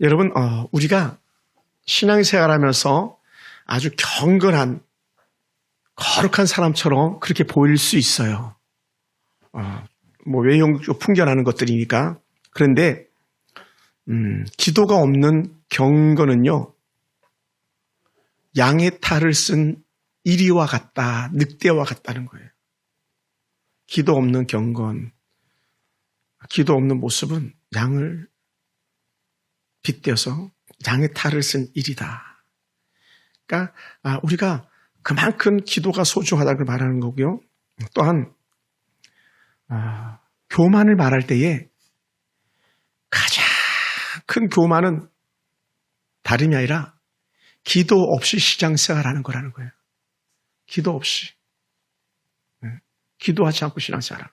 여러분, 우리가 신앙생활하면서 아주 경건한 거룩한 사람처럼 그렇게 보일 수 있어요. 외형적으로 풍겨나는 것들이니까. 그런데 기도가 없는 경건은요, 양의 탈을 쓴 이리와 같다, 늑대와 같다는 거예요. 기도 없는 경건, 기도 없는 모습은 양을 빗대어서 양의 탈을 쓴 일이다. 그러니까 우리가 그만큼 기도가 소중하다고 말하는 거고요. 또한 교만을 말할 때에 가장 큰 교만은 다름이 아니라 기도 없이 신앙생활하는 거라는 거예요. 기도 없이. 기도하지 않고 신앙생활하는.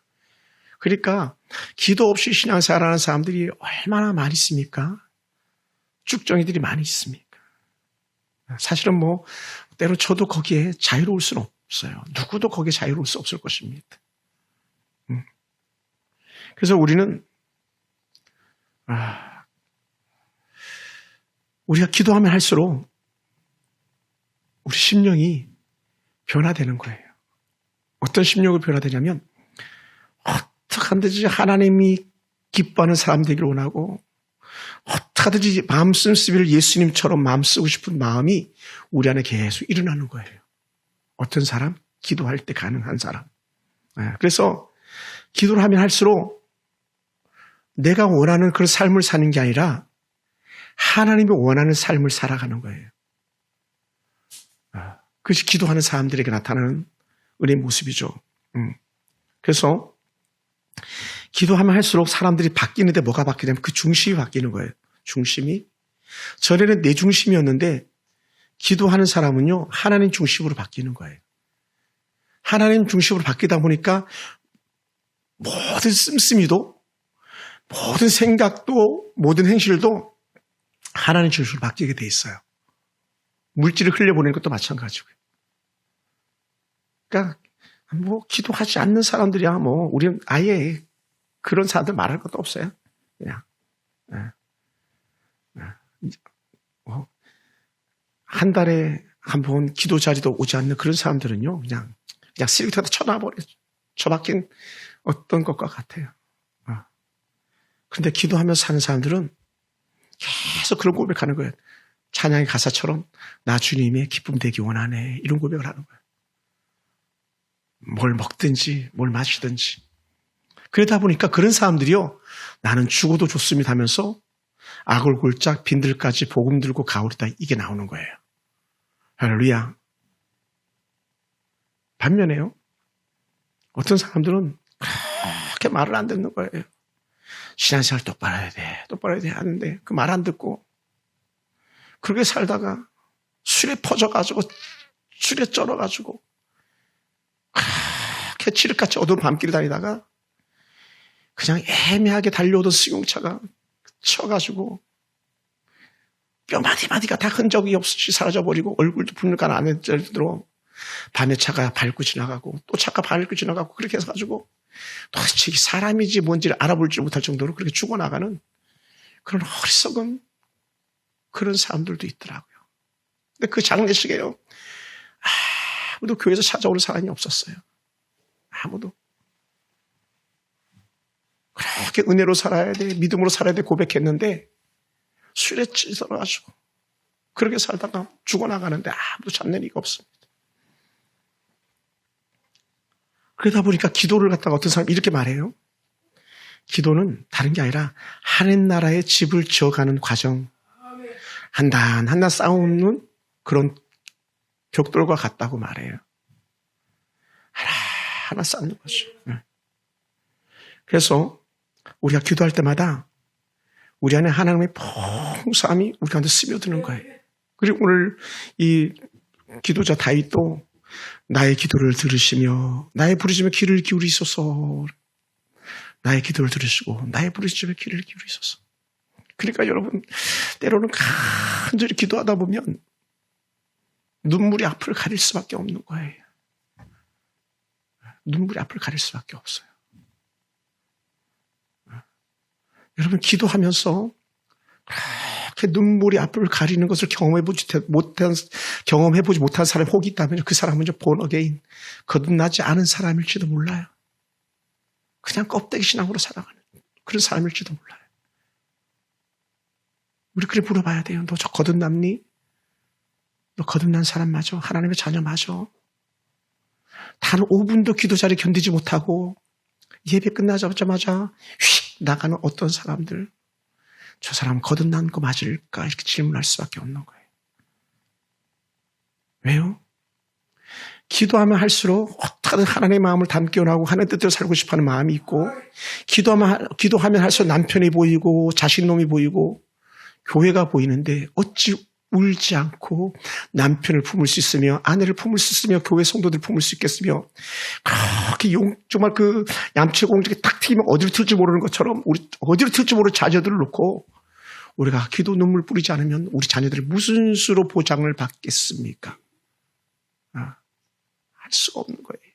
그러니까 기도 없이 신앙생활하는 사람들이 얼마나 많이 있습니까? 쭉정이들이 많이 있습니까? 사실은 때로 저도 거기에 자유로울 수는 없어요. 누구도 거기에 자유로울 수 없을 것입니다. 그래서 우리는 우리가 기도하면 할수록 우리 심령이 변화되는 거예요. 어떤 심령으로 변화되냐면 어떻게 하든지 하나님이 기뻐하는 사람 되기를 원하고 어떻게 하든지 마음 쓴쓰기를 예수님처럼 마음 쓰고 싶은 마음이 우리 안에 계속 일어나는 거예요. 어떤 사람? 기도할 때 가능한 사람. 그래서 기도를 하면 할수록 내가 원하는 그런 삶을 사는 게 아니라 하나님이 원하는 삶을 살아가는 거예요. 그것이 기도하는 사람들에게 나타나는 은혜의 모습이죠. 그래서 기도하면 할수록 사람들이 바뀌는데 뭐가 바뀌냐면 그 중심이 바뀌는 거예요. 중심이. 전에는 내 중심이었는데 기도하는 사람은요, 하나님 중심으로 바뀌는 거예요. 하나님 중심으로 바뀌다 보니까 모든 씀씀이도, 모든 생각도, 모든 행실도 하나님 중심으로 바뀌게 돼 있어요. 물질을 흘려보내는 것도 마찬가지고요. 그러니까 기도하지 않는 사람들이야 우리는 아예 그런 사람들 말할 것도 없어요. 그냥 한 달에 한 번 기도 자리도 오지 않는 그런 사람들은요, 그냥 쓰레기통에다 쳐놔버려요. 처박힌 어떤 것과 같아요. 그런데 기도하면서 사는 사람들은 계속 그런 고백하는 거예요. 찬양의 가사처럼 나 주님의 기쁨 되기 원하네, 이런 고백을 하는 거예요. 뭘 먹든지 뭘 마시든지. 그러다 보니까 그런 사람들이요, 나는 죽어도 좋습니다 하면서 아골골짝 빈들까지 복음 들고 가오리다, 이게 나오는 거예요. 할렐루야. 반면에요, 어떤 사람들은 그렇게 말을 안 듣는 거예요. 신앙생활 똑바로 해야 돼, 똑바로 해야 돼 하는데 그 말 안 듣고 그렇게 살다가 술에 퍼져가지고, 술에 쩔어가지고 그렇게 칠흑같이 어두운 밤길 다니다가 그냥 애매하게 달려오던 승용차가 쳐가지고 뼈 마디마디가 다 흔적이 없이 사라져버리고 얼굴도 분명한 안에 들어 밤에 차가 밟고 지나가고 또 차가 밟고 지나가고 그렇게 해서가지고 도대체 사람이지 뭔지를 알아볼 못할 정도로 그렇게 죽어나가는 그런 어리석은 그런 사람들도 있더라고요. 근데 그 장례식에요, 아무도 교회에서 찾아오는 사람이 없었어요. 아무도. 그렇게 은혜로 살아야 돼, 믿음으로 살아야 돼 고백했는데 술에 찌들어가지고 그렇게 살다가 죽어나가는데 아무도 찾는 이가 없습니다. 그러다 보니까 기도를 갖다가 어떤 사람이 이렇게 말해요. 기도는 다른 게 아니라 하늘 나라의 집을 지어가는 과정, 한 단 한 단 쌓아오는 그런 벽돌과 같다고 말해요. 하나 쌓는 거죠. 그래서 우리가 기도할 때마다 우리 안에 하나님의 풍성함이 우리 가운데 스며드는 거예요. 그리고 오늘 이 기도자 다윗도 나의 기도를 들으시며 나의 부르짖음에 귀를 기울이소서, 나의 기도를 들으시고 나의 부르짖음에 귀를 기울이소서. 그러니까 여러분, 때로는 간절히 기도하다 보면 눈물이 앞을 가릴 수밖에 없는 거예요. 눈물이 앞을 가릴 수밖에 없어요. 여러분, 기도하면서 눈물이 앞을 가리는 것을 경험해보지 못한 사람이 혹 있다면 그 사람은 본 어게인, 거듭나지 않은 사람일지도 몰라요. 그냥 껍데기 신앙으로 살아가는 그런 사람일지도 몰라요. 우리 그래 물어봐야 돼요. 너 저 거듭났니? 너 거듭난 사람 맞아? 하나님의 자녀 맞아? 단 5분도 기도 자리에 견디지 못하고 예배 끝나자마자 휙 나가는 어떤 사람들, 저 사람 거듭난 거 맞을까? 이렇게 질문할 수밖에 없는 거예요. 왜요? 기도하면 할수록 어떻게든 하나님의 마음을 담게 원하고 하나님의 뜻대로 살고 싶어하는 마음이 있고, 기도하면 할수록 남편이 보이고 자식놈이 보이고 교회가 보이는데 어찌 울지 않고 남편을 품을 수 있으며 아내를 품을 수 있으며 교회 성도들을 품을 수 있겠으며, 그렇게 정말 그 얌체공주가 딱 튀기면 어디로 튈지 모르는 것처럼 우리 어디로 튈지 모르는 자녀들을 놓고 우리가 기도 눈물 뿌리지 않으면 우리 자녀들이 무슨 수로 보장을 받겠습니까? 할 수가 없는 거예요.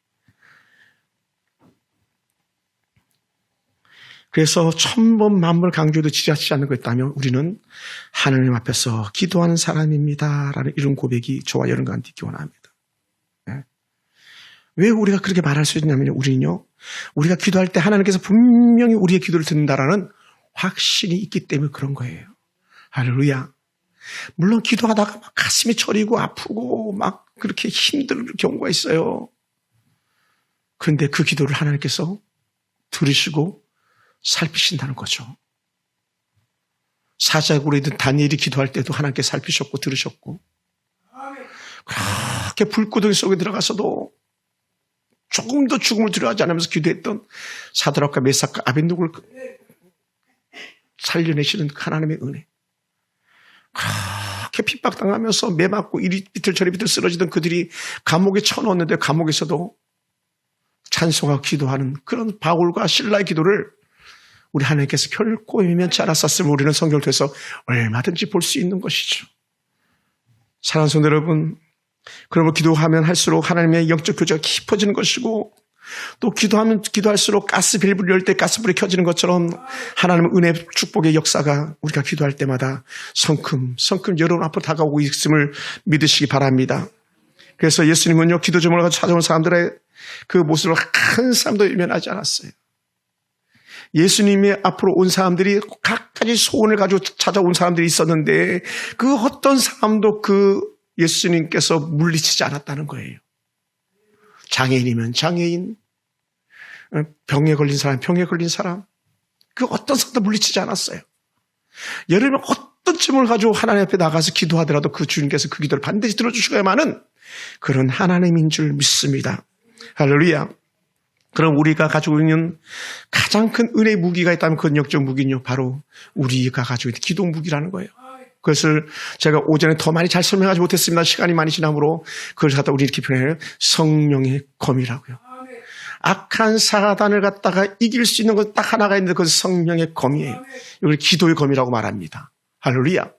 그래서 1000번 만번 강조해도 지나치지 않는 거 있다면 우리는 하나님 앞에서 기도하는 사람입니다 라는 이런 고백이 저와 여러분과 있기 원합니다. 왜 우리가 그렇게 말할 수 있냐면 우리는요, 우리가 기도할 때 하나님께서 분명히 우리의 기도를 듣는다라는 확신이 있기 때문에 그런 거예요. 할렐루야. 물론 기도하다가 막 가슴이 저리고 아프고 막 그렇게 힘들 경우가 있어요. 그런데 그 기도를 하나님께서 들으시고 살피신다는 거죠. 사자굴에 있던 다니엘이 기도할 때도 하나님께 살피셨고 들으셨고, 그렇게 불구덩이 속에 들어가서도 조금 더 죽음을 두려워하지 않으면서 기도했던 사드락과 메삭과 아벤누고를 살려내시는 하나님의 은혜, 그렇게 핍박당하면서 매 맞고 이리 비틀 저리 비틀 쓰러지던 그들이 감옥에 쳐넣었는데 감옥에서도 찬송하고 기도하는 그런 바울과 실라의 기도를 우리 하나님께서 결코 외면치 않았었으면 우리는 성경을 통해서 얼마든지 볼 수 있는 것이죠. 사랑하는 성도 여러분, 그러면 기도하면 할수록 하나님의 영적 교제가 깊어지는 것이고, 또 기도할수록 가스밸브를 열 때 가스불이 켜지는 것처럼 하나님의 은혜 축복의 역사가 우리가 기도할 때마다 성큼 여러분 앞으로 다가오고 있음을 믿으시기 바랍니다. 그래서 예수님은요, 기도 제목을 가지고 찾아온 사람들의 그 모습을 한 사람도 외면하지 않았어요. 예수님이 앞으로 온 사람들이 각가지 소원을 가지고 찾아온 사람들이 있었는데 그 어떤 사람도 그 예수님께서 물리치지 않았다는 거예요. 장애인이면 장애인, 병에 걸린 사람, 그 어떤 사람도 물리치지 않았어요. 여러분 어떤 짐을 가지고 하나님 앞에 나가서 기도하더라도 그 주님께서 그 기도를 반드시 들어주셔야만은 그런 하나님인 줄 믿습니다. 할렐루야. 그럼 우리가 가지고 있는 가장 큰 은혜의 무기가 있다면 그 영적 무기는요, 바로 우리가 가지고 있는 기도 무기라는 거예요. 그것을 제가 오전에 더 많이 잘 설명하지 못했습니다. 시간이 많이 지나므로 그걸 갖다 우리 이렇게 표현해요. 성령의 검이라고요. 악한 사단을 갖다가 이길 수 있는 건 딱 하나가 있는데 그것은 성령의 검이에요. 이걸 기도의 검이라고 말합니다. 할렐루야.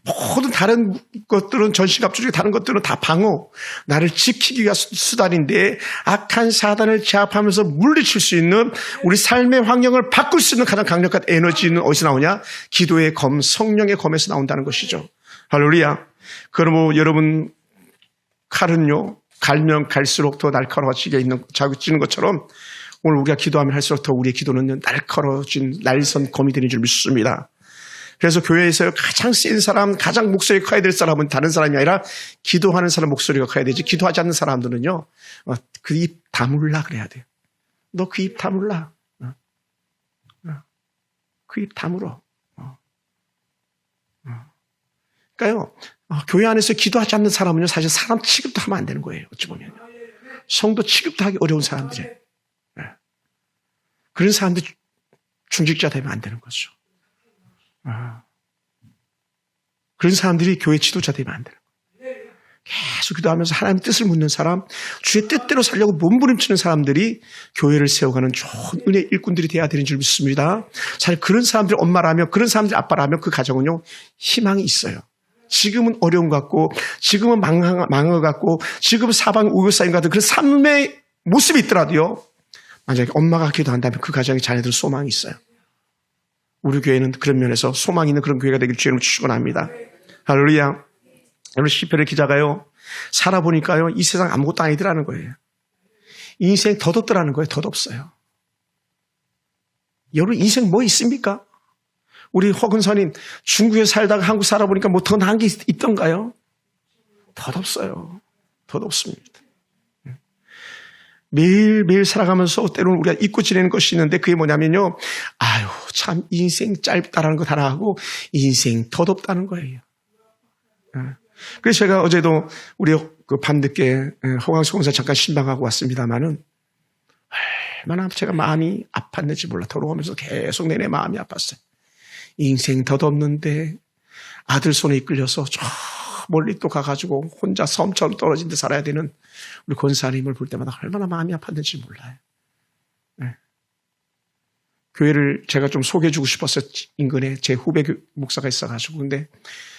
모든 다른 것들은 전시갑주 중에 다른 것들은 다 방어, 나를 지키기 위한 수단인데 악한 사단을 제압하면서 물리칠 수 있는 우리 삶의 환경을 바꿀 수 있는 가장 강력한 에너지는 어디서 나오냐? 기도의 검, 성령의 검에서 나온다는 것이죠. 할렐루야. 그러므로 여러분 칼은요, 갈면 갈수록 더 날카로워지게 있는 자극지는 것처럼 오늘 우리가 기도하면 할수록 더 우리의 기도는 날카로워진 날선 검이 되는 줄 믿습니다. 그래서 교회에서 가장 센 사람, 가장 목소리가 커야 될 사람은 다른 사람이 아니라 기도하는 사람 목소리가 커야 되지, 기도하지 않는 사람들은요, 그 입 다물라 그래야 돼요. 너 그 입 다물라. 그 입 다물어. 그러니까요, 교회 안에서 기도하지 않는 사람은요, 사실 사람 취급도 하면 안 되는 거예요. 어찌 보면요. 성도 취급도 하기 어려운 사람들이에요. 그런 사람들 중직자 되면 안 되는 거죠. 그런 사람들이 교회 지도자 되면 안 되는 거예요. 계속 기도하면서 하나님의 뜻을 묻는 사람, 주의 뜻대로 살려고 몸부림치는 사람들이 교회를 세워가는 좋은 은혜의 일꾼들이 돼야 되는 줄 믿습니다. 사실 그런 사람들이 엄마라면, 그런 사람들이 아빠라면 그 가정은요, 희망이 있어요. 지금은 어려운 것 같고, 지금은 망한 것 같고, 지금은 사방 우유사인 것 같은 그런 삶의 모습이 있더라도요, 만약에 엄마가 기도한다면 그 가정의 자녀들은 소망이 있어요. 우리 교회는 그런 면에서 소망 있는 그런 교회가 되길 주님을 축원합니다. 할렐루야. 여러분 시편의 기자가요. 살아보니까요. 이 세상 아무것도 아니더라는 거예요. 인생 덧없더라는 거예요. 덧없어요. 여러분 인생 뭐 있습니까? 우리 허근선님 중국에 살다가 한국 살아보니까 뭐 더 나은 게 있던가요? 덧없어요. 덧없습니다. 매일매일 살아가면서 때로는 우리가 잊고 지내는 것이 있는데 그게 뭐냐면요. 아유 참 인생 짧다라는 것 하나 하고 인생 덧없다는 거예요. 그래서 제가 어제도 우리 그 밤늦게 호강수 공사 잠깐 신방하고 왔습니다마는 얼마나 제가 마음이 아팠는지 몰라. 돌아오면서 계속 내내 마음이 아팠어요. 인생 덧없는데 아들 손에 이끌려서 저 멀리 또 가가지고 혼자 섬처럼 떨어진 데 살아야 되는 우리 권사님을 볼 때마다 얼마나 마음이 아팠는지 몰라요. 네. 교회를 제가 좀 소개해주고 싶었어요. 인근에 제 후배 목사가 있어가지고. 근데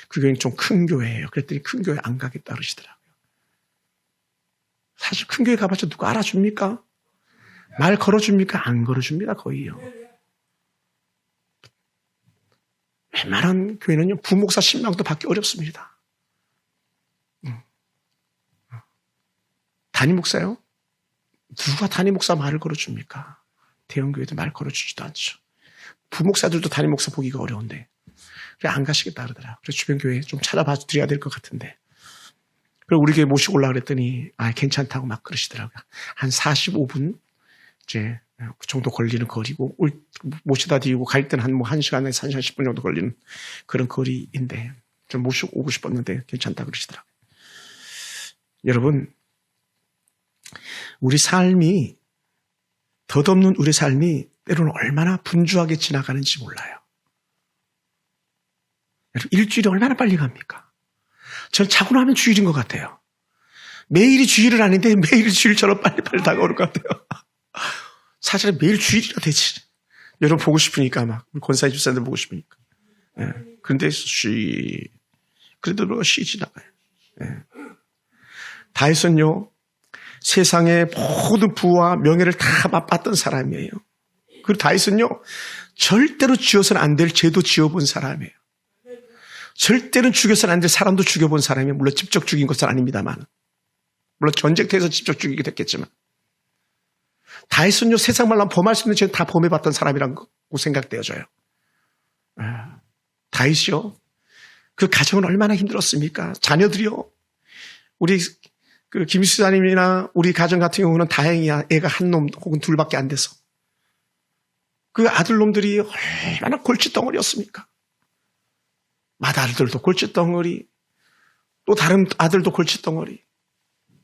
그 교회는 좀 큰 교회예요. 그랬더니 큰 교회 안 가겠다 그러시더라고요. 사실 큰 교회 가봤자 누가 알아줍니까? 말 걸어줍니까? 안 걸어줍니다. 거의요. 웬만한 교회는요. 부목사 신망도 받기 어렵습니다. 담임 목사요? 누가 담임 목사 말을 걸어줍니까? 대형 교회도 말 걸어주지도 않죠. 부목사들도 담임 목사 보기가 어려운데 그래 안 가시겠다 그러더라. 그래서 주변 교회 좀 찾아봐 드려야 될 것 같은데. 그리고 우리 교회 모시고 올라 그랬더니 괜찮다고 막 그러시더라고요. 한 45분 이제 그 정도 걸리는 거리고 모시다 드리고 갈 때는 한 1시간에서 1시간 10분 정도 걸리는 그런 거리인데 좀 모시고 오고 싶었는데 괜찮다 그러시더라고요. 여러분 우리 삶이 덧없는 우리 삶이 때로는 얼마나 분주하게 지나가는지 몰라요. 여러분 일주일이 얼마나 빨리 갑니까? 전 자고 나면 주일인 것 같아요. 매일이 주일은 아닌데 매일이 주일처럼 빨리빨리 다가오는 것 같아요. 사실은 매일 주일이라 되지. 여러분 보고 싶으니까 막 권사님 집사님들 보고 싶으니까. 예. 그런데 그래도 쉬지 나가요. 예. 다윗은요 세상의 모든 부와 명예를 다 맛봤던 사람이에요. 그리고 다윗은요 절대로 지어서는 안 될 죄도 지어본 사람이에요. 절대로 죽여서는 안 될 사람도 죽여본 사람이에요. 물론 직접 죽인 것은 아닙니다만. 물론 전쟁터에서 직접 죽이게 됐겠지만. 다윗은요 세상 말로 범할 수 있는 죄는 다 범해봤던 사람이라고 생각되어져요. 다윗이요 그 가정은 얼마나 힘들었습니까? 자녀들이요 우리 그 김수사님이나 우리 가정 같은 경우는 다행이야 애가 한 놈 혹은 둘밖에 안 돼서 그 아들놈들이 얼마나 골칫덩어리였습니까? 맏아들도 골칫덩어리 또 다른 아들도 골칫덩어리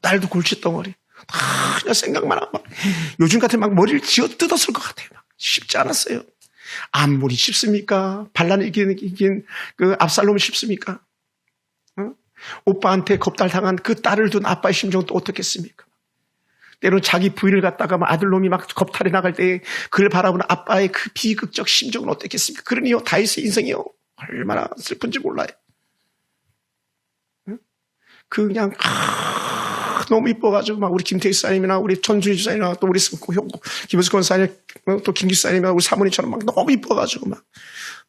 딸도 골칫덩어리 다 그냥 생각만 하고 요즘 같으면 막 머리를 쥐어 뜯었을 것 같아요. 막 쉽지 않았어요. 암몬이 쉽습니까? 반란을 이긴 그 압살롬이 쉽습니까? 오빠한테 겁달당한 그 딸을 둔 아빠의 심정은 또 어떻겠습니까? 때로는 자기 부인을 갖다가 아들놈이 막 겁탈해 나갈 때 그를 바라보는 아빠의 그 비극적 심정은 어떻겠습니까? 그러니요 다윗의 인생이요 얼마나 슬픈지 몰라요. 그냥 너무 이뻐가지고 막 우리 김태희 사님이나 우리 전준희 주사님이나 또 우리 김은수 권사님 또 김기 사님이나 우리 사모님처럼 막 너무 이뻐가지고 막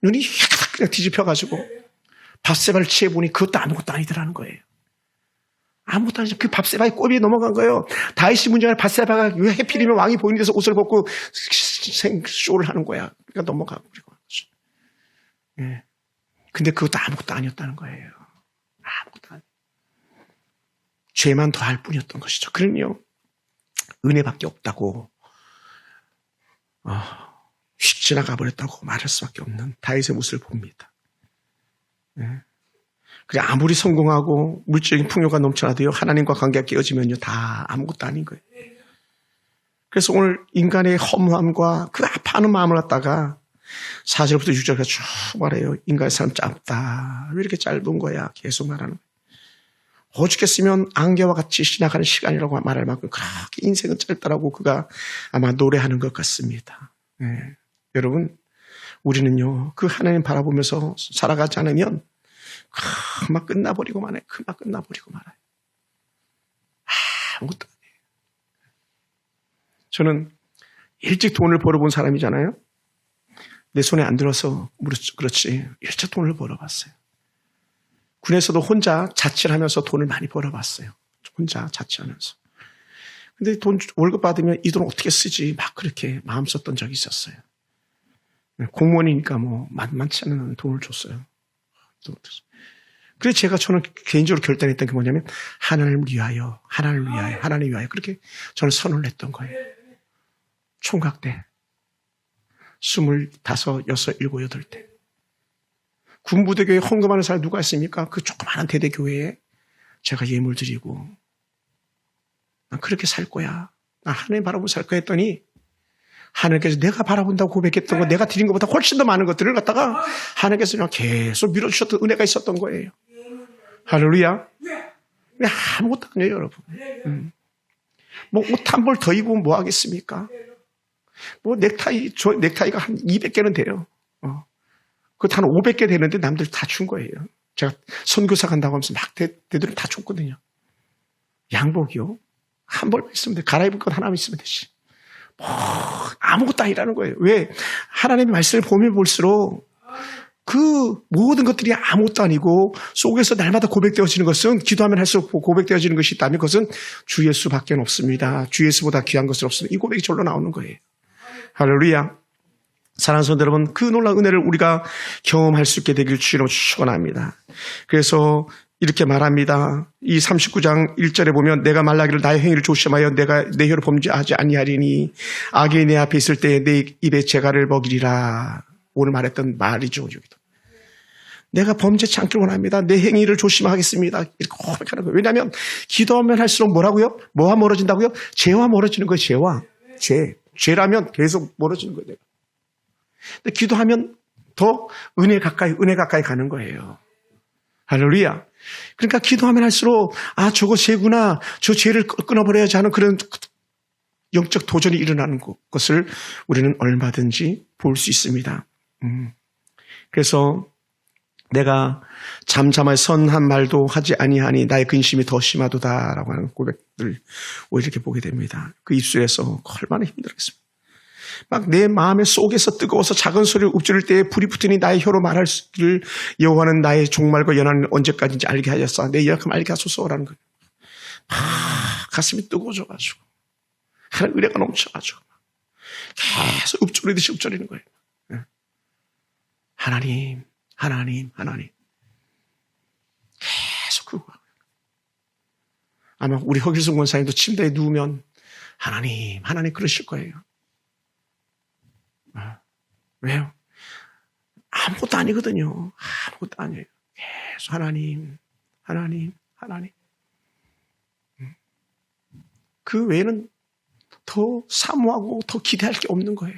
눈이 그냥 뒤집혀가지고 밧세바를 취해보니 그것도 아무것도 아니더라는 거예요. 아무것도 아니죠. 그 밧세바의 꼬비에 넘어간 거예요. 다윗이 문제가 밧세바가 왜 해필이면 왕이 보이는 데서 옷을 벗고 쇼를 하는 거야. 그러니까 넘어가고 그리고. 예. 근데 그것도 아무것도 아니었다는 거예요. 아무것도 아니에요. 죄만 더할 뿐이었던 것이죠. 그럼요. 은혜밖에 없다고 휙 지나가 버렸다고 말할 수밖에 없는 다윗의 모습을 봅니다. 네. 그래 아무리 성공하고 물질적인 풍요가 넘쳐나도요 하나님과 관계가 깨어지면요 다 아무것도 아닌 거예요. 그래서 오늘 인간의 허무함과 그 아파하는 마음을 갖다가 4절부터 6절까지 쭉 말해요. 인간의 삶 짧다. 왜 이렇게 짧은 거야? 계속 말하는 거예요. 오죽했으면 안개와 같이 지나가는 시간이라고 말할 만큼 그렇게 인생은 짧다라고 그가 아마 노래하는 것 같습니다. 네. 여러분 우리는요 그 하나님 바라보면서 살아가지 않으면 금방 끝나버리고 말아요. 금방 끝나버리고 말아요. 아무것도 아니에요. 저는 일찍 돈을 벌어본 사람이잖아요. 내 손에 안 들어서 그렇지 일체 돈을 벌어봤어요. 군에서도 혼자 자취를 하면서 돈을 많이 벌어봤어요. 혼자 자취하면서. 근데 월급 받으면 이 돈 어떻게 쓰지 막 그렇게 마음 썼던 적이 있었어요. 공무원이니까 뭐 만만치 않은 돈을 줬어요. 그래서 저는 개인적으로 결단했던 게 뭐냐면 하나님을 위하여, 하나님을 위하여, 하나님을 위하여 그렇게 저는 선언을 했던 거예요. 총각 때 25, 6, 7, 8때 군부대교회 헌금하는 사람 누가 있습니까? 그 조그마한 대대교회에 제가 예물 드리고 난 그렇게 살 거야. 난 하나님 바라보고 살 거야 했더니 하나님께서 내가 바라본다고 고백했던 거 내가 드린 것보다 훨씬 더 많은 것들을 갖다가 하나님께서 그냥 계속 밀어주셨던 은혜가 있었던 거예요. 할렐루야. 아무것도 아니에요 여러분. 뭐 옷 한 벌 더 입으면 뭐 하겠습니까? 뭐 넥타이가 한 200개는 돼요. 그거 한 500개 되는데 남들 다 준 거예요. 제가 선교사 간다고 하면서 막 대들은 다 줬거든요. 양복이요. 한 벌만 있으면 돼. 갈아입을 것 하나만 있으면 되지. 뭐 아무것도 아니라는 거예요. 왜? 하나님의 말씀을 보면 볼수록 그 모든 것들이 아무것도 아니고 속에서 날마다 고백되어지는 것은 기도하면 할수록 고백되어지는 것이 있다면 그것은 주 예수밖에 없습니다. 주 예수보다 귀한 것은 없습니다. 이 고백이 절로 나오는 거예요. 할렐루야. 사랑하는 성도 여러분, 그 놀라운 은혜를 우리가 경험할 수 있게 되길 주로 축원합니다. 그래서 이렇게 말합니다. 이 39장 1절에 보면 내가 말하기를 나의 행위를 조심하여 내가 내 혀로 범죄하지 아니하리니 악이 내 앞에 있을 때 내 입에 재갈을 먹이리라. 오늘 말했던 말이죠. 여기도. 내가 범죄치 않기를 원합니다. 내 행위를 조심하겠습니다. 이렇게 고백하는 거예요. 왜냐하면 기도하면 할수록 뭐라고요? 뭐와 멀어진다고요? 죄와 멀어지는 거예요. 죄와. 죄라면 계속 멀어지는 거예요. 근데 기도하면 더 은혜 가까이 가는 거예요. 할렐루야. 그러니까 기도하면 할수록 저거 죄구나. 저 죄를 끊어버려야지 하는 그런 영적 도전이 일어나는 것을 우리는 얼마든지 볼 수 있습니다. 그래서 내가 잠잠하여 선한 말도 하지 아니하니 나의 근심이 더 심하도다라고 하는 고백들 이렇게 보게 됩니다. 그 입술에서 얼마나 힘들겠습니까? 막 내 마음의 속에서 뜨거워서 작은 소리를 읊조릴 때에 불이 붙으니 나의 혀로 말할기를 여호와는 나의 종말과 연한은 언제까지인지 알게 하였사. 내 연약함 알게 하소서라는 거예요. 가슴이 뜨거워져가지고 하나님 은혜가 넘쳐가지고 계속 읊조리듯이 읊조리는 거예요. 하나님 계속 그거. 아마 우리 허길성 권사님도 침대에 누우면 하나님 그러실 거예요. 왜요? 아무것도 아니거든요. 아무것도 아니에요. 계속 하나님. 그 외에는 더 사모하고 더 기대할 게 없는 거예요.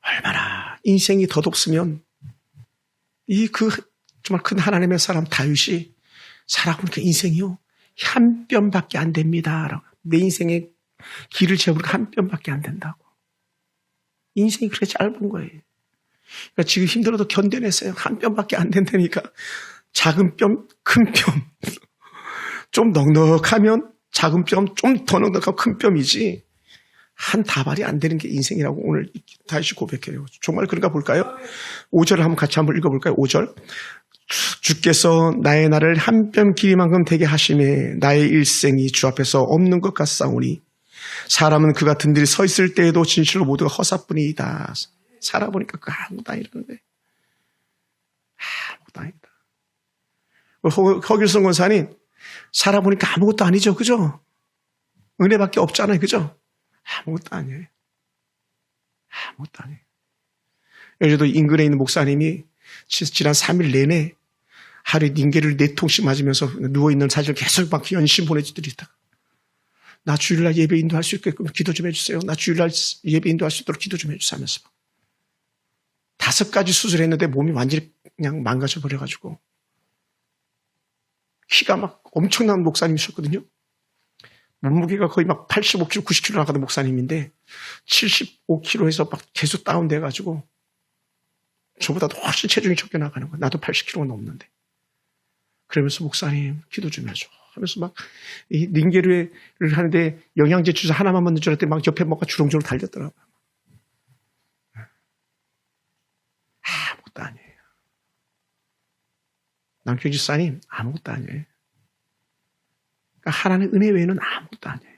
얼마나 인생이 덧없으면 정말 큰 하나님의 사람 다윗이 살아보니까 인생이요 한 뼘밖에 안 됩니다. 내 인생의 길을 재보니까 한 뼘밖에 안 된다고. 인생이 그렇게 짧은 거예요. 그러니까 지금 힘들어도 견뎌냈어요. 한 뼘밖에 안 된다니까. 작은 뼘, 큰 뼘. 좀 넉넉하면 작은 뼘, 좀 더 넉넉하고 큰 뼘이지. 한 다발이 안 되는 게 인생이라고 오늘 다시 고백해요. 정말 그런가 볼까요? 5절을 한번 같이 한번 읽어볼까요? 5절. 주께서 나의 날을 한 뼘 길이만큼 되게 하심에 나의 일생이 주 앞에서 없는 것 같사오니 사람은 그 같은 들이 서 있을 때에도 진실로 모두가 허사뿐이다. 살아보니까 그 아무것도 아니라는데. 아무것도 아니다. 허길성 권사님 살아보니까 아무것도 아니죠. 그죠? 은혜밖에 없잖아요. 그죠? 아무것도 아니에요. 아무것도 아니에요. 여기도 인근에 있는 목사님이 지난 3일 내내 하루에 닌게를 4통씩 맞으면서 누워있는 사진을 계속 막 연신 보내주더니 있다가 나 주일날 예배 인도할 수 있게끔 기도 좀 해주세요. 나 주일날 예배 인도할 수 있도록 기도 좀 해주세요 하면서 5가지 수술했는데 몸이 완전히 그냥 망가져 버려가지고 키가 막 엄청난 목사님이셨거든요. 몸무게가 거의 막 85kg, 90kg 나가던 목사님인데 75kg에서 막 계속 다운돼가지고 저보다도 훨씬 체중이 적게 나가는 거야. 나도 80kg가 넘는데. 그러면서 목사님 기도 좀 해줘 하면서 막 이 링게르를 하는데 영양제 주사 하나만 맞는 줄 알았더니 막 옆에 뭔가 주렁주렁 달렸더라고요. 아무것도 아니에요. 남경 집사님 아무것도 아니에요. 그러니까 하나님의 은혜 외에는 아무것도 아니에요.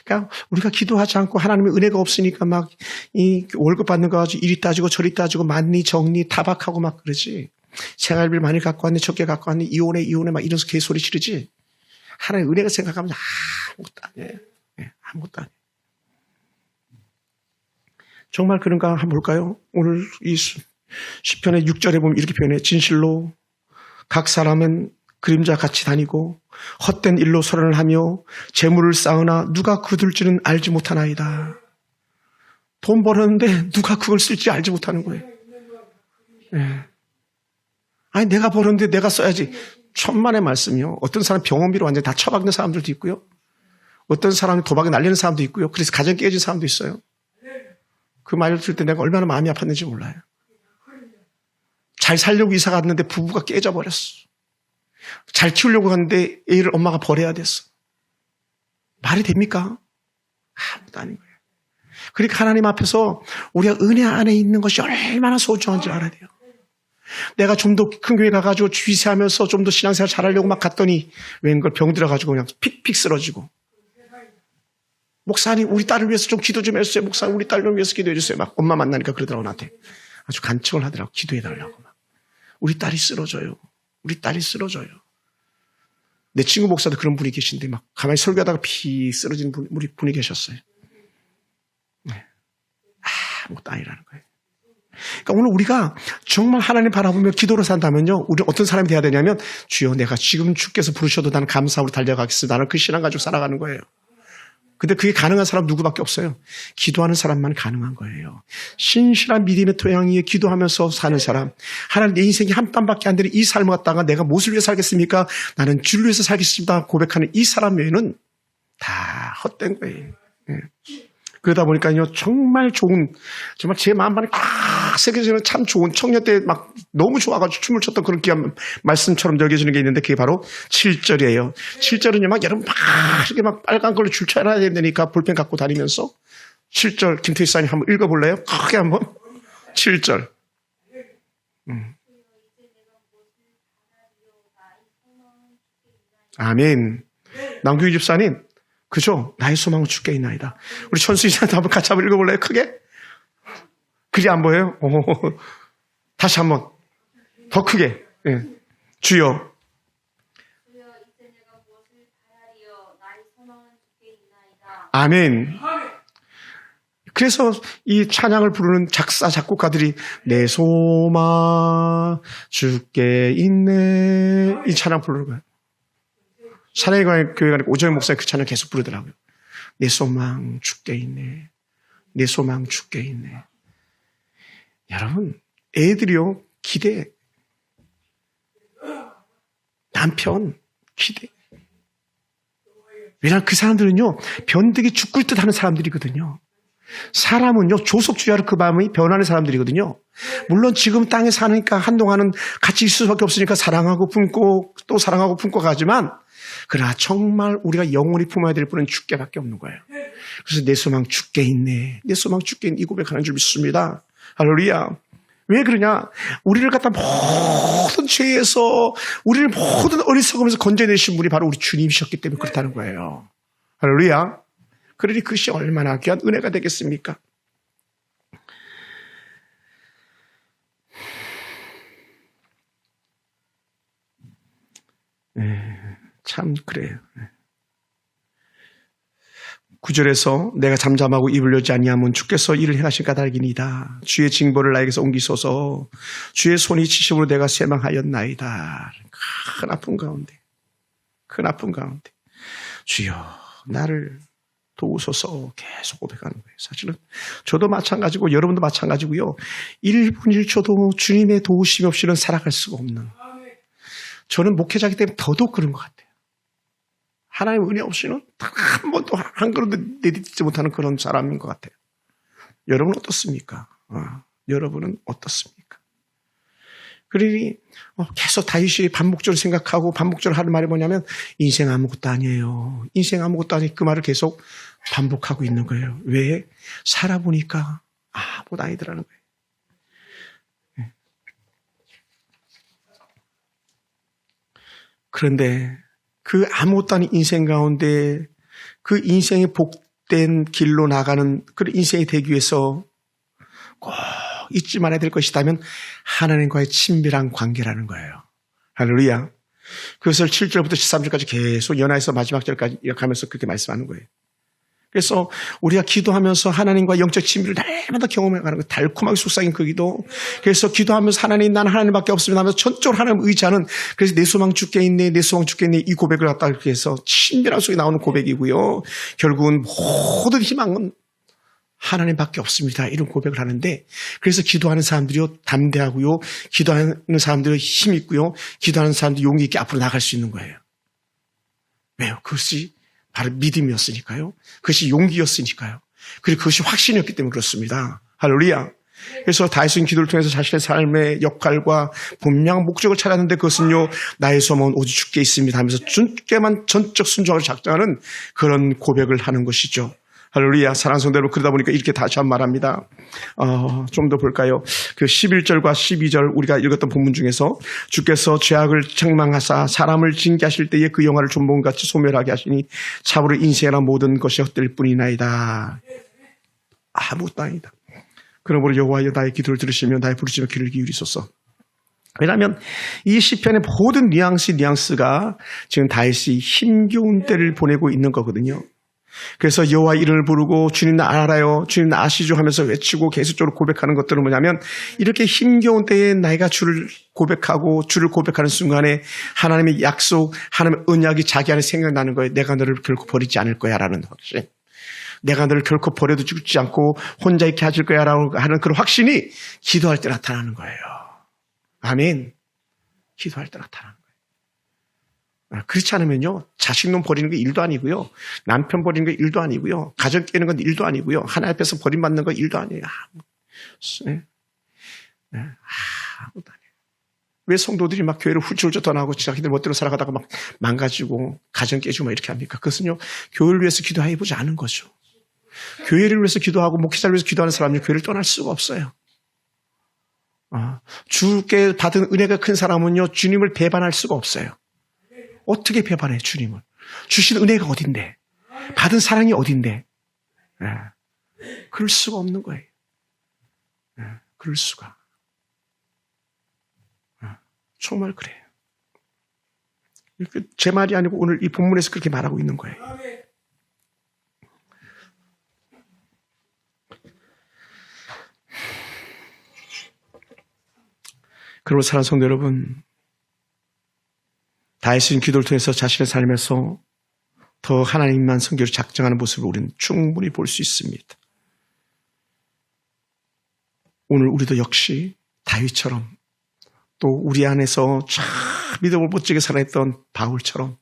그러니까 우리가 기도하지 않고 하나님의 은혜가 없으니까 막 이 월급 받는 거 가지고 이리 따지고 저리 따지고 만리 정리 타박하고 막 그러지. 생활비를 많이 갖고 왔네 적게 갖고 왔네 이혼해 막 이러면서 개소리 치르지. 하나님의 은혜가 생각하면 아무것도 아니에요. 네, 아무것도 아니에요. 정말 그런가 한번 볼까요? 오늘 이 시편의 6절에 보면 이렇게 표현해. 진실로 각 사람은 그림자 같이 다니고 헛된 일로 서론을 하며 재물을 쌓으나 누가 거둘지는 알지 못하나이다. 돈 벌었는데 누가 그걸 쓸지 알지 못하는 거예요. 네. 아니 내가 벌었는데 내가 써야지. 천만의 말씀이요. 어떤 사람 병원비로 완전히 다 처박는 사람들도 있고요. 어떤 사람이 도박에 날리는 사람도 있고요. 그래서 가정 깨진 사람도 있어요. 그 말을 들을 때 내가 얼마나 마음이 아팠는지 몰라요. 잘 살려고 이사 갔는데 부부가 깨져버렸어. 잘 키우려고 하는데 애를 엄마가 버려야 됐어. 말이 됩니까? 아무것도 아닌 거예요. 그러니까 하나님 앞에서 우리가 은혜 안에 있는 것이 얼마나 소중한지 알아야 돼요. 내가 좀 더 큰 교회 가가지고 주의세하면서 좀 더 신앙생활 잘하려고 막 갔더니 웬걸 병 들어가지고 그냥 픽픽 쓰러지고. 목사님 우리 딸을 위해서 좀 기도 좀 해주세요. 목사님 우리 딸을 위해서 기도해 주세요. 막 엄마 만나니까 그러더라고 나한테. 아주 간청을 하더라고. 기도해달라고 막. 우리 딸이 쓰러져요. 우리 딸이 쓰러져요. 내 친구 목사도 그런 분이 계신데 막 가만히 설교하다가 피 쓰러진 분이 계셨어요. 네. 아무것도 아니라는 거예요. 그러니까 오늘 우리가 정말 하나님 바라보며 기도로 산다면요. 우리 어떤 사람이 돼야 되냐면 주여 내가 지금 주께서 부르셔도 나는 감사함으로 달려가겠습니다. 나는 그 신앙 가지고 살아가는 거예요. 근데 그게 가능한 사람 누구밖에 없어요. 기도하는 사람만 가능한 거예요. 신실한 믿음의 토양 위에 기도하면서 사는 사람. 하나님 내 인생이 한 땀밖에 안 되는 이 삶을 갖다가 내가 무엇을 위해 살겠습니까? 나는 주를 위해서 살겠습니다. 고백하는 이 사람 외에는 다 헛된 거예요. 네. 그러다 보니까요, 정말 좋은, 정말 제 마음만에 꽉 새겨지는 참 좋은 청년 때 막 너무 좋아가지고 춤을 췄던 그런 귀한 말씀처럼 여겨지는 게 있는데 그게 바로 7절이에요. 7절은요, 막 여러분 막 이렇게 막 빨간 걸로 줄 쳐놔야 된다니까 볼펜 갖고 다니면서 7절 김태희 사님 한번 읽어볼래요? 크게 한번. 7절. 아멘. 남규희 집사님. 그죠? 나의 소망은 주께 있나이다. 우리 천수이사한테 한번 같이 한번 읽어볼래요? 크게? 그게 안 보여요? 다시 한번. 더 크게. 네. 주여. 아멘. 그래서 이 찬양을 부르는 작사, 작곡가들이 내 소망 주께 있네. 이 찬양 부르는 거예요. 찬양교회 가니까 오정현 목사님 그 찬양 계속 부르더라고요. 내 소망 주께 있네. 내 소망 주께 있네. 여러분, 애들이요, 기대. 남편, 기대. 왜냐하면 그 사람들은요, 변덕이 죽을 듯 하는 사람들이거든요. 사람은요, 조속주의하러 그 마음이 변하는 사람들이거든요. 물론 지금 땅에 사니까 한동안은 같이 있을 수밖에 없으니까 사랑하고 품고 또 사랑하고 품고 가지만 그러나 정말 우리가 영원히 품어야 될 분은 주께밖에 없는 거예요. 그래서 내 소망 주께 있네. 내 소망 주께 있네. 이 고백하는 줄 믿습니다. 할렐루야. 왜 그러냐? 우리를 갖다 모든 죄에서 우리를 모든 어리석음에서 건져내신 분이 바로 우리 주님이셨기 때문에 그렇다는 거예요. 할렐루야. 그러니 그것이 얼마나 귀한 은혜가 되겠습니까? 참 그래요. 9절에서 내가 잠잠하고 입을 열지 아니하면 주께서 이를 행하실 까닭이니이다. 주의 징벌을 나에게서 옮기소서. 주의 손이 치심으로 내가 쇠망하였나이다. 큰 아픔 가운데 주여 나를 도우소서 계속 고백하는 거예요. 사실은 저도 마찬가지고 여러분도 마찬가지고요. 1분 1초도 주님의 도우심 없이는 살아갈 수가 없는, 저는 목회자이기 때문에 더더욱 그런 것 같아요. 하나님의 은혜 없이는 한 번도 한 걸음도 내딛지 못하는 그런 사람인 것 같아요. 여러분은 어떻습니까? 여러분은 어떻습니까? 그러니 계속 다윗이 반복적으로 생각하고 반복적으로 하는 말이 뭐냐면 인생 아무것도 아니에요. 인생 아무것도 아니 그 말을 계속 반복하고 있는 거예요. 왜? 살아보니까 아무것도 아니더라는 거예요. 그런데 그 아무것도 아닌 인생 가운데 그 인생의 복된 길로 나가는 그 인생이 되기 위해서 꼭 잊지 말아야 될 것이 있다면 하나님과의 친밀한 관계라는 거예요. 할렐루야. 그것을 7절부터 13절까지 계속 연하에서 마지막 절까지 가면서 그렇게 말씀하는 거예요. 그래서 우리가 기도하면서 하나님과 영적 친밀을 날마다 경험해가는 거예요. 달콤하게 속삭인 그 기도. 그래서 기도하면서 하나님, 나는 하나님밖에 없습니다 하면서 전적으로 하나님 의지하는, 그래서 내 소망 주께 있네, 내 소망 주께 있네, 이 고백을 갖다 이렇게 해서 친밀한 속에 나오는 고백이고요. 결국은 모든 희망은 하나님밖에 없습니다. 이런 고백을 하는데, 그래서 기도하는 사람들이요 담대하고요, 기도하는 사람들이 힘 있고요, 기도하는 사람들이 용기 있게 앞으로 나갈 수 있는 거예요. 왜요? 그것이 바로 믿음이었으니까요. 그것이 용기였으니까요. 그리고 그것이 확신이었기 때문에 그렇습니다. 할렐루야. 그래서 다윗은 기도를 통해서 자신의 삶의 역할과 분명한 목적을 찾았는데, 그것은요, 나의 소망은 오직 주께 있습니다 하면서 주께만 전적 순종을 작정하는 그런 고백을 하는 것이죠. 할렐루야. 사랑하는 성도 여러분, 그러다 보니까 이렇게 다시 한번 말합니다. 좀 더 볼까요? 그 11절과 12절 우리가 읽었던 본문 중에서 주께서 죄악을 책망하사 사람을 징계하실 때에 그 영화를 존봉같이 소멸하게 하시니 참으로 인생이나 모든 것이 헛될 뿐이나이다. 아무것도 아니다. 그러므로 여호와여 나의 기도를 들으시며 나의 부르짖음에 귀를 기울이소서. 왜냐하면 이 시편의 모든 뉘앙스가 지금 다윗이 힘겨운 때를 보내고 있는 거거든요. 그래서 여호와 이름을 부르고 주님 나 알아요, 주님 나 아시죠 하면서 외치고 계속적으로 고백하는 것들은 뭐냐면, 이렇게 힘겨운 때에 나이가 주를 고백하고 주를 고백하는 순간에 하나님의 약속, 하나님의 언약이 자기 안에 생각나는 거예요. 내가 너를 결코 버리지 않을 거야 라는 확신. 내가 너를 결코 버려도 죽지 않고 혼자 있게 하실 거야 라고 하는 그런 확신이 기도할 때 나타나는 거예요. 아멘. 기도할 때 나타나는 거예요. 그렇지 않으면요, 자식놈 버리는 게 일도 아니고요, 남편 버리는 게 일도 아니고요, 가정 깨는 건 일도 아니고요, 하나님 앞에서 버림받는 건 일도 아니에요. 아무것도 아니에요. 왜 성도들이 막 교회를 훌쩍훌쩍 떠나고 자기들 멋대로 살아가다가 막 망가지고 가정 깨지고 막 이렇게 합니까? 그것은요, 교회를 위해서 기도해보지 않은 거죠. 교회를 위해서 기도하고 목회자를 위해서 기도하는 사람이 교회를 떠날 수가 없어요. 주께 받은 은혜가 큰 사람은요, 주님을 배반할 수가 없어요. 어떻게 배반해, 주님을? 주신 은혜가 어딘데? 받은 사랑이 어딘데? 그럴 수가 없는 거예요. 그럴 수가. 정말 그래요. 제 말이 아니고 오늘 이 본문에서 그렇게 말하고 있는 거예요. 그리고 사랑하는 성도 여러분, 다윗은 기도를 통해서 자신의 삶에서 더 하나님만 성결히 작정하는 모습을 우리는 충분히 볼 수 있습니다. 오늘 우리도 역시 다윗처럼, 또 우리 안에서 참 믿음을 멋지게 살아있던 바울처럼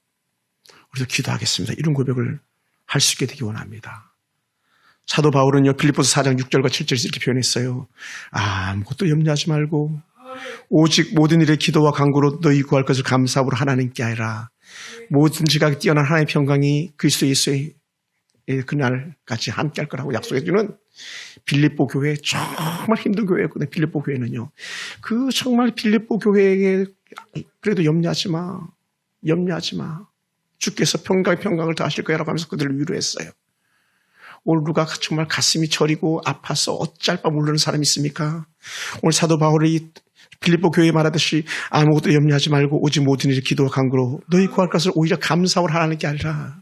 우리도 기도하겠습니다. 이런 고백을 할 수 있게 되기 원합니다. 사도 바울은요, 빌립보서 4장 6절과 7절에서 이렇게 표현했어요. 아무것도 염려하지 말고 오직 모든 일에 기도와 간구로 너희 구할 것을 감사함으로 하나님께 하라. 모든 지각이 뛰어난 하나님의 평강이 그리스도 예수의 그날까지 함께 할 거라고 약속해 주는 빌립보 교회, 정말 힘든 교회였거든요. 빌립보 교회는요, 그 정말 빌립보 교회에 그래도 염려하지 마. 주께서 평강을 더하실 거야라고 하면서 그들을 위로했어요. 오늘 누가 정말 가슴이 저리고 아파서 어쩔 바 모르는 사람이 있습니까? 오늘 사도 바울이 빌립보 교회에 말하듯이 아무것도 염려하지 말고 오직 모든 일에 기도와 간구로 너희 구할 것을 오히려 감사로 하나님께 하리라.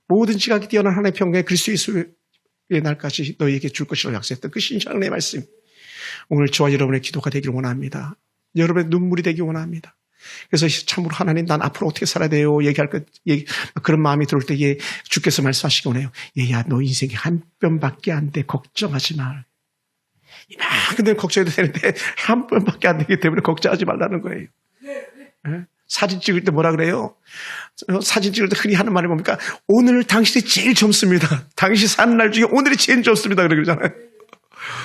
모든 지각이 뛰어난 하나님의 평강에 그리스도 예수의 날까지 너희에게 줄 것이라고 약속했던 그 신실한 말씀, 오늘 저와 여러분의 기도가 되기를 원합니다. 여러분의 눈물이 되기 원합니다. 그래서 참으로 하나님, 난 앞으로 어떻게 살아야 돼요? 그런 마음이 들어올 때에 주께서 말씀하시기 원해요. 얘야, 너 인생이 한 뼘밖에 안 돼. 걱정하지 마. 근데 걱정해도 되는데 한 뼘밖에 안 되기 때문에 걱정하지 말라는 거예요. 사진 찍을 때 뭐라 그래요? 사진 찍을 때 흔히 하는 말이 뭡니까? 오늘 당신이 제일 젊습니다. 당신 사는 날 중에 오늘이 제일 젊습니다. 그러잖아요.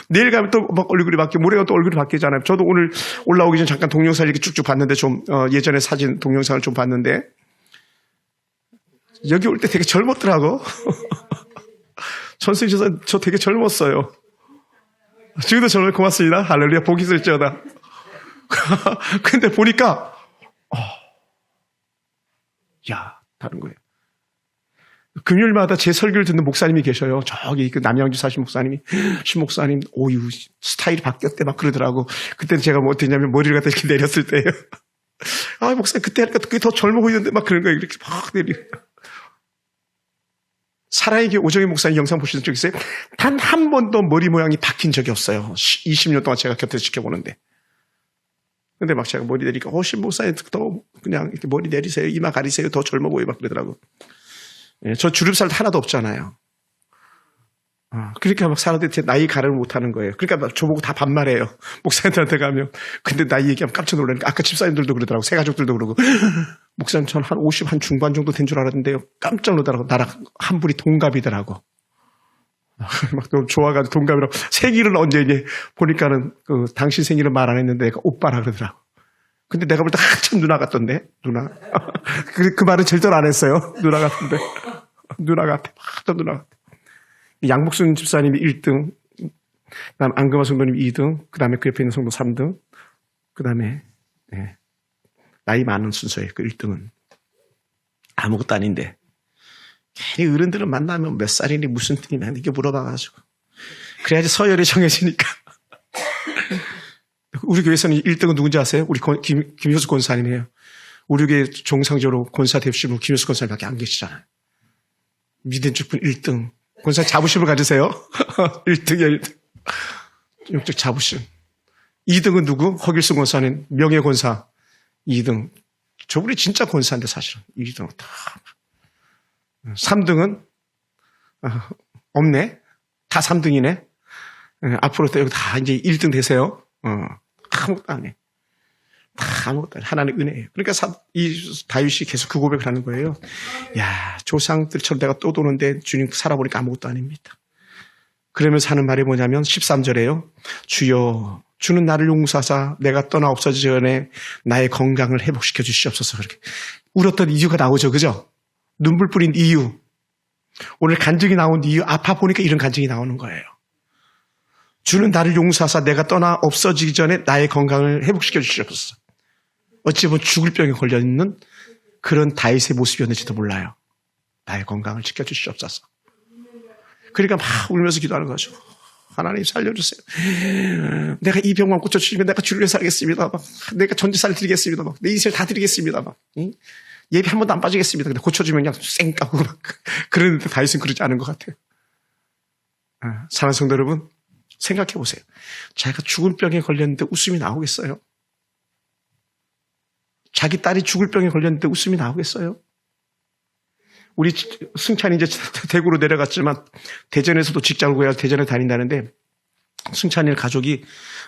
내일 가면 또 막 얼굴이 바뀌고 모레가 또 얼굴이 바뀌잖아요. 저도 오늘 올라오기 전 잠깐 동영상을 이렇게 쭉쭉 봤는데 예전에 사진 동영상을 좀 봤는데 여기 올 때 되게 젊었더라고. 전승지사 저 되게 젊었어요. 지금도 젊어 고맙습니다. 할렐루야 복이 있을지어다. 근데 보니까 야 다른 거예요. 금요일마다 제 설교를 듣는 목사님이 계셔요. 저기 그 남양주 사신 목사님이 신 목사님 오유 스타일이 바뀌었대 막 그러더라고. 그때는 제가 뭐 어땠냐면 머리를 갖다 이렇게 내렸을 때예요. 아 목사님 그때 하니까 그게 더 젊어 보이는데 막 그런 거예요. 이렇게 막 내리고. 사랑의 오정희 목사님 영상 보시는 적 있어요? 단 한 번도 머리 모양이 바뀐 적이 없어요. 20년 동안 제가 곁에서 지켜보는데. 근데 막 제가 머리 내리니까 신 목사님 더 그냥 이렇게 머리 내리세요. 이마 가리세요. 더 젊어 보여 막 그러더라고. 예, 저 주름살 하나도 없잖아요. 그러니까 막 사람들이 나이 가름을 못하는 거예요. 그러니까 막 저보고 다 반말해요. 목사님들한테 가면. 근데 나이 얘기하면 깜짝 놀라니까 아까 집사님들도 그러더라고. 새가족들도 그러고. 목사님 전 한 50 한 중반 정도 된 줄 알았는데요. 깜짝 놀라더라고. 나랑 한 분이 동갑이더라고. 막 너무 좋아가지고 동갑이라고. 생일은 언제니? 보니까는 당신 생일은 말 안 했는데 내가 오빠라 그러더라고. 근데 내가 볼 때 한참 누나 같던데. 누나. 그 말은 절대로 안 했어요. 누나 같은데. 누나 같아. 또 누나 같아. 양복순 집사님이 1등, 그 다음 안금화 성도님이 2등, 그 다음에 그 옆에 있는 성도 3등, 그 다음에, 네. 나이 많은 순서예요. 그 1등은. 아무것도 아닌데. 괜히 어른들을 만나면 몇 살이니 무슨 등이냐 이렇게 물어봐가지고. 그래야지 서열이 정해지니까. 우리 교회에서는 1등은 누군지 아세요? 우리 김효수 권사님이에요. 우리 교회 정상적으로 권사 대표님은 김효수 권사님밖에 안 계시잖아요. 믿음 축분 1등. 권사 자부심을 가지세요. 1등이야, 1등. 영적 자부심. 2등은 누구? 허길승 권사님, 명예권사 2등. 저분이 진짜 권사인데 사실은 2등 다. 3등은 없네. 다 3등이네. 앞으로 또 여기 다 이제 1등 되세요. 아무것도 안 해. 다 아무것도 안 해. 하나님의 은혜예요. 그러니까 이 다윗이 계속 그 고백을 하는 거예요. 야, 조상들처럼 내가 또 도는데 주님 살아보니까 아무것도 아닙니다. 그러면서 하는 말이 뭐냐면 13절에요. 주여, 주는 나를 용서하사 내가 떠나 없어지기 전에 나의 건강을 회복시켜 주시옵소서. 그렇게 울었던 이유가 나오죠. 그죠? 눈물 뿌린 이유. 오늘 간증이 나온 이유. 아파 보니까 이런 간증이 나오는 거예요. 주는 나를 용서하사 내가 떠나 없어지기 전에 나의 건강을 회복시켜 주시옵소서. 어찌 보면 죽을 병에 걸려있는 그런 다윗의 모습이었는지도 몰라요. 나의 건강을 지켜주시옵소서. 그러니까 막 울면서 기도하는 거죠. 하나님 살려주세요. 내가 이 병만 고쳐주시면 내가 주를 위해서 살겠습니다. 막 내가 전지사를 드리겠습니다. 막 내 인생을 다 드리겠습니다. 막 예비 한 번도 안 빠지겠습니다. 근데 고쳐주면 그냥 쌩 까고 막 그러는데 다윗은 그러지 않은 것 같아요. 사랑하는 성도 여러분, 생각해 보세요. 자기가 죽을 병에 걸렸는데 웃음이 나오겠어요? 자기 딸이 죽을 병에 걸렸는데 웃음이 나오겠어요? 우리 승찬이 이제 대구로 내려갔지만 대전에서도 직장을 구해야 대전에 다닌다는데 승찬이 가족이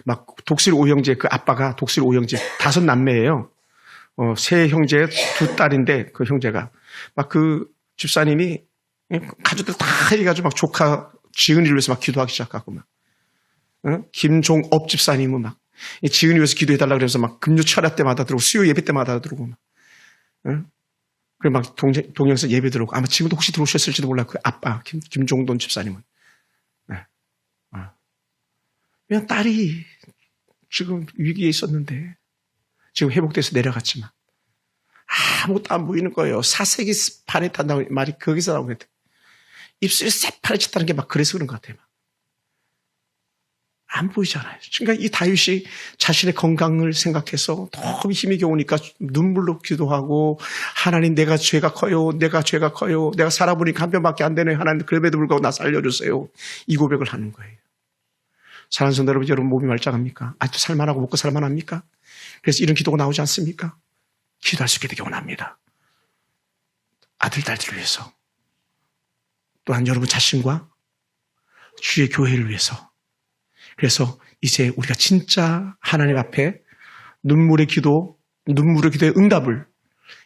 막 독실 오형제 그 아빠가 독실 오형제 5남매예요. 세 형제 2딸인데 그 형제가 막 그 집사님이 가족들 다 해가지고 막 조카 지은이를 위해서 막 기도하기 시작하고 막 김종업 집사님은 막 지은이 위해서 기도해달라 그래서 막 금요 철야 때마다 들어오고 수요 예배 때마다 들어오고 막 그리고 막 동영상 예배 들어오고 아마 지금도 혹시 들어오셨을지도 몰라 그 아빠 김종돈 집사님은 그냥 딸이 지금 위기에 있었는데 지금 회복돼서 내려갔지만 아무것도 안 보이는 거예요. 사색이 파랗다는 말이 거기서 나오는 것 같아요. 입술이 새파랗다는 게 막 그래서 그런 것 같아요. 안 보이잖아요. 그러니까 이 다윗이 자신의 건강을 생각해서 너무 힘이 겨우니까 눈물로 기도하고 하나님 내가 죄가 커요. 내가 죄가 커요. 내가 살아보니까 한 병밖에 안 되네. 하나님 그럼에도 불구하고 나 살려주세요. 이 고백을 하는 거예요. 사랑하는 성도 여러분 몸이 말짱합니까? 아직도 살만하고 먹고 살만합니까? 그래서 이런 기도가 나오지 않습니까? 기도할 수 있게 되기 원합니다. 아들, 딸들을 위해서 또한 여러분 자신과 주의 교회를 위해서 그래서 이제 우리가 진짜 하나님 앞에 눈물의 기도의 응답을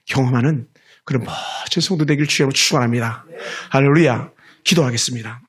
경험하는 그런 멋진 성도 되길 주님으로 축원합니다. 할렐루야. 기도하겠습니다.